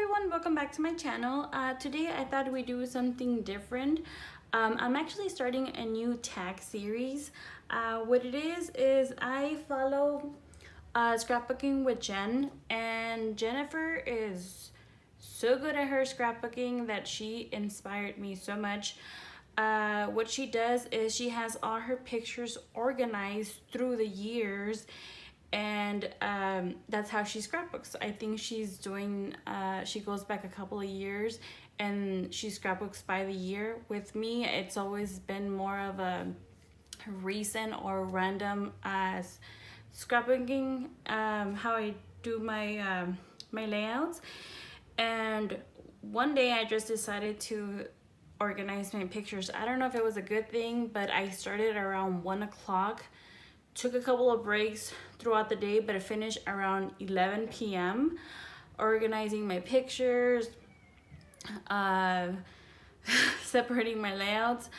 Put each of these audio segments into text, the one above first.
everyone, welcome back to my channel. Today I thought we'd do something different. I'm actually starting a new tag series. What it is I follow scrapbooking with Jen, and Jennifer is so good at her scrapbooking that she inspired me so much. What she does is she has all her pictures organized through the years, and that's how she scrapbooks. I think she's doing she goes back a couple of years and she scrapbooks by the year. With me, it's always been more of a recent or random scrapbooking, how I do my layouts. And one day I just decided to organize my pictures. I don't know if it was a good thing, but I started around 1 o'clock, took a couple of breaks throughout the day, but I finished around 11 p.m. organizing my pictures, separating my layouts.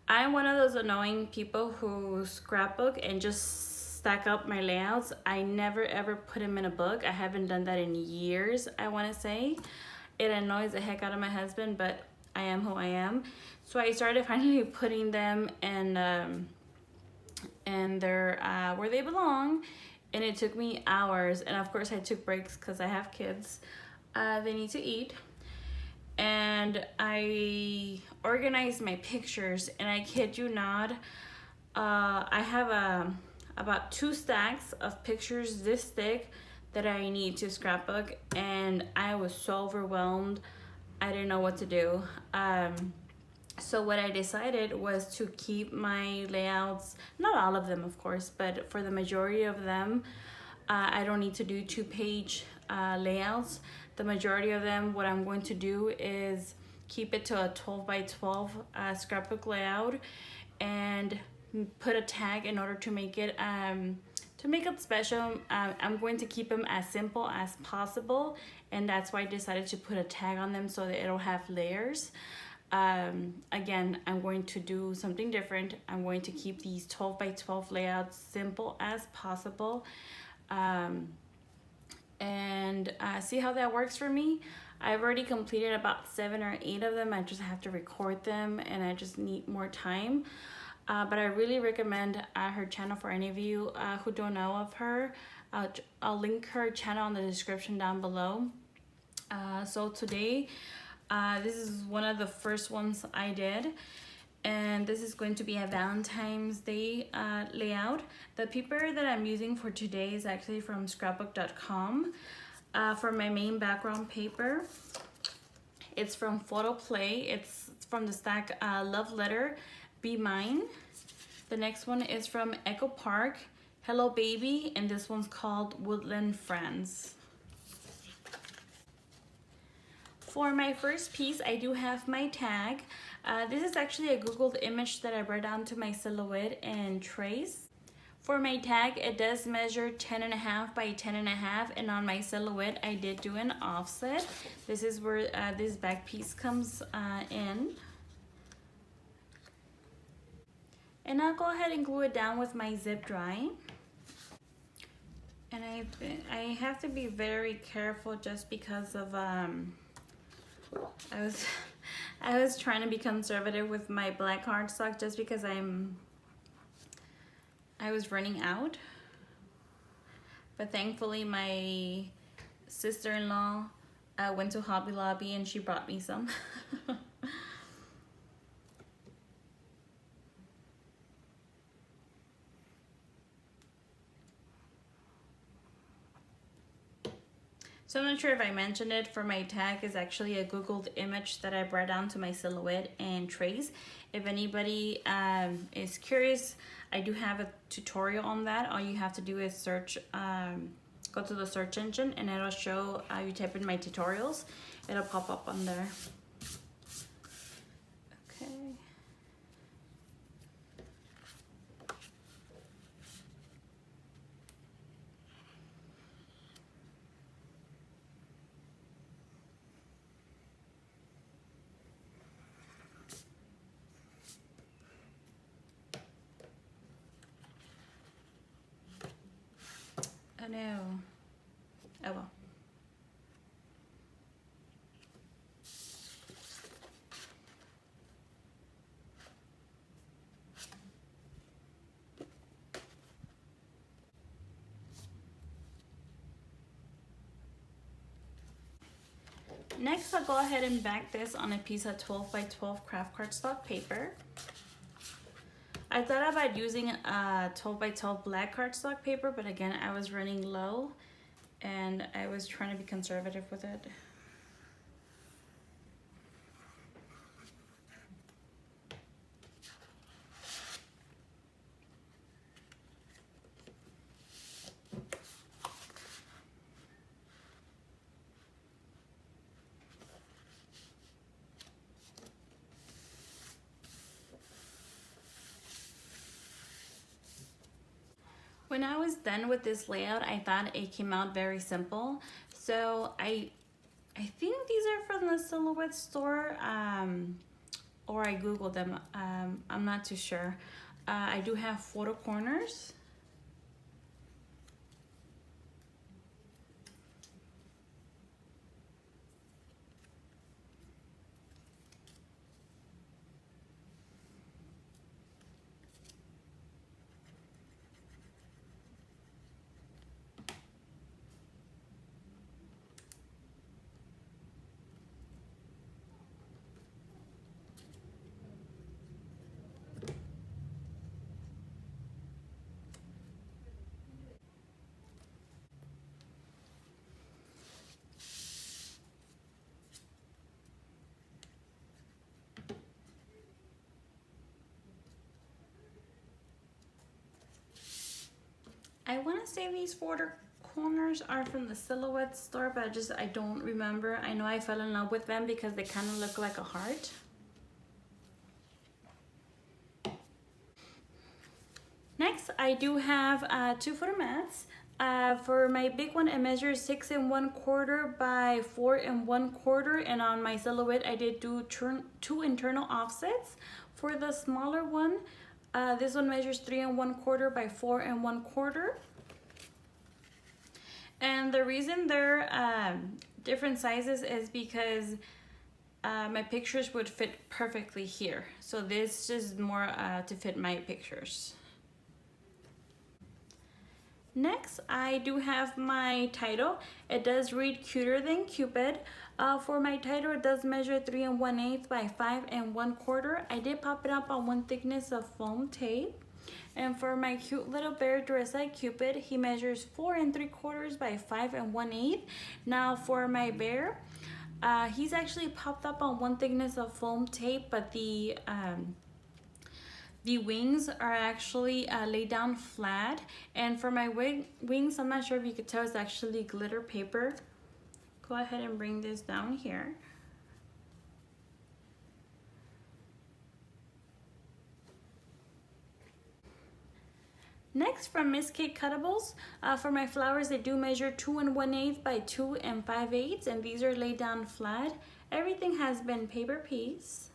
I'm one of those annoying people who scrapbook and just stack up my layouts. I never ever put them in a book. I haven't done that in years, I want to say. It annoys the heck out of my husband, but I am who I am. So I started finally putting them and they're where they belong, and it took me hours. And of course I took breaks because I have kids. They need to eat, and I organized my pictures, and I kid you not, I have about 2 stacks of pictures this thick that I need to scrapbook, and I was so overwhelmed. I didn't know what to do. So what I decided was to keep my layouts, not all of them of course, but for the majority of them, I don't need to do 2-page layouts. The majority of them, what I'm going to do is keep it to a 12 by 12 scrapbook layout, and put a tag in order to make it special. I'm going to keep them as simple as possible, and that's why I decided to put a tag on them so that it'll have layers. Again, I'm going to do something different. I'm going to keep these 12 by 12 layouts simple as possible, and see how that works for me. I've already completed about 7 or 8 of them. I just have to record them, and I just need more time. But I really recommend her channel for any of you who don't know of her. I'll link her channel in the description down below. So today, this is one of the first ones I did, and this is going to be a Valentine's Day layout. The paper that I'm using for today is actually from scrapbook.com. For my main background paper, it's from Photoplay. It's from the stack Love Letter, Be Mine. The next one is from Echo Park, Hello Baby, and this one's called Woodland Friends. For my first piece, I do have my tag. This is actually a Googled image that I brought down to my Silhouette and Trace. For my tag, it does measure 10.5 by 10.5, and on my Silhouette, I did do an offset. This is where this back piece comes in. And I'll go ahead and glue it down with my zip dry. And I have to be very careful just because of I was trying to be conservative with my black cardstock just because I was running out. But thankfully my sister-in-law went to Hobby Lobby and she brought me some. So I'm not sure if I mentioned it, for my tag is actually a Googled image that I brought down to my Silhouette and Trace. If anybody is curious, I do have a tutorial on that. All you have to do is search, go to the search engine, and it'll show, you type in my tutorials, it'll pop up on there. Okay. Oh no. Oh well. Next, I'll go ahead and back this on a piece of 12 by 12 craft cardstock paper. I thought about using a 12 by 12 black cardstock paper, but again, I was running low and I was trying to be conservative with it. When I was done with this layout, I thought it came out very simple. So I think these are from the Silhouette store, or I Googled them. I'm not too sure. I do have photo corners. I want to say these photo corners are from the Silhouette store, but I don't remember. I know I fell in love with them because they kind of look like a heart. Next, I do have 2 photo mats. For my big one, it measures 6 1/4 by 4 1/4, and on my Silhouette, I did do 2 internal offsets. For the smaller one, this one measures 3 1/4 by 4 1/4. And the reason they're different sizes is because my pictures would fit perfectly here. So this is more to fit my pictures. Next, I do have my title. It does read Cuter Than Cupid. For my title, it does measure 3 1/8 by 5 1/4. I did pop it up on 1 thickness of foam tape. And for my cute little bear dressed like Cupid, he measures 4 3/4 by 5 1/8. Now for my bear, he's actually popped up on 1 thickness of foam tape, but the wings are actually laid down flat. And for my wings, I'm not sure if you could tell, it's actually glitter paper. Go ahead and bring this down here. Next, from Miss Kate Cuttables, for my flowers, they do measure 2 1/8 by 2 5/8, and these are laid down flat. Everything has been paper piece.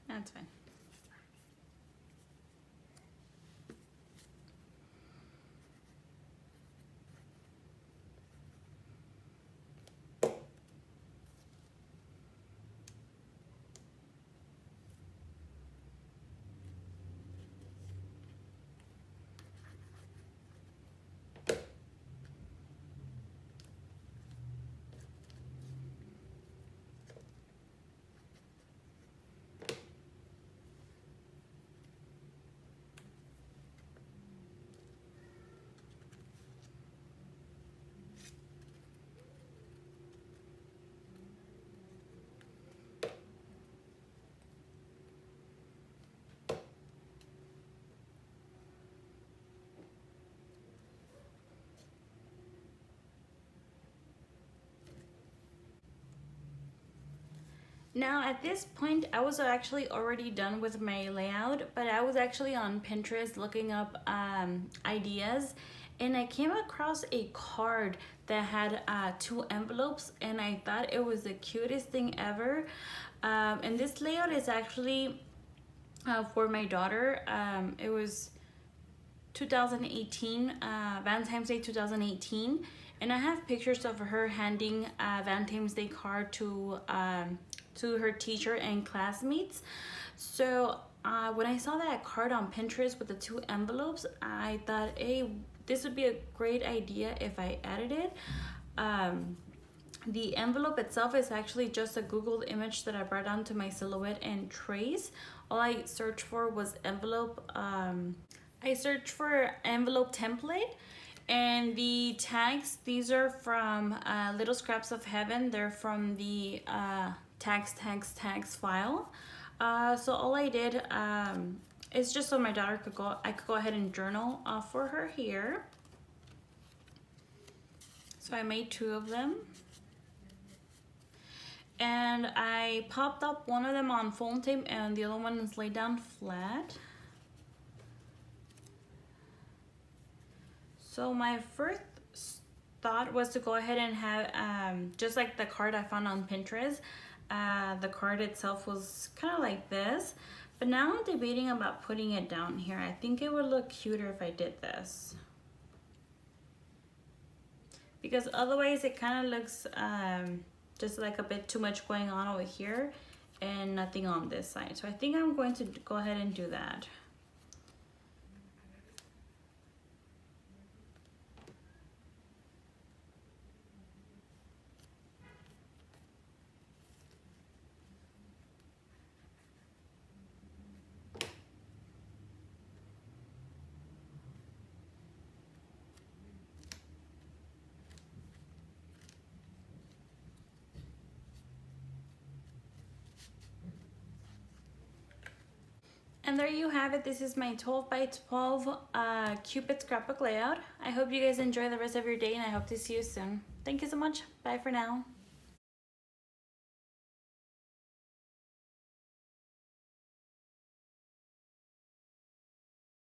That's fine. Now at this point, I was actually already done with my layout, but I was actually on Pinterest looking up ideas, and I came across a card that had 2 envelopes, and I thought it was the cutest thing ever. And this layout is actually for my daughter. It was 2018, Valentine's Day 2018, and I have pictures of her handing a Valentine's Day card to her teacher and classmates. So when I saw that card on Pinterest with the 2 envelopes, I thought, hey, this would be a great idea if I edited. The envelope itself is actually just a Google image that I brought onto my Silhouette and Trace. All I searched for was envelope. I searched for envelope template, and the tags, these are from Little Scraps of Heaven. They're from the tags file. So all I did is just so my daughter could I could go ahead and journal for her here. So I made 2 of them. And I popped up one of them on foam tape and the other one is laid down flat. So my first thought was to go ahead and have, just like the card I found on Pinterest, the card itself was kind of like this. But now I'm debating about putting it down here. I think it would look cuter if I did this. Because otherwise it kind of looks just like a bit too much going on over here and nothing on this side. So I think I'm going to go ahead and do that. And there you have it. This is my 12 by 12 Cupid scrapbook layout. I hope you guys enjoy the rest of your day and I hope to see you soon. Thank you so much. Bye for now.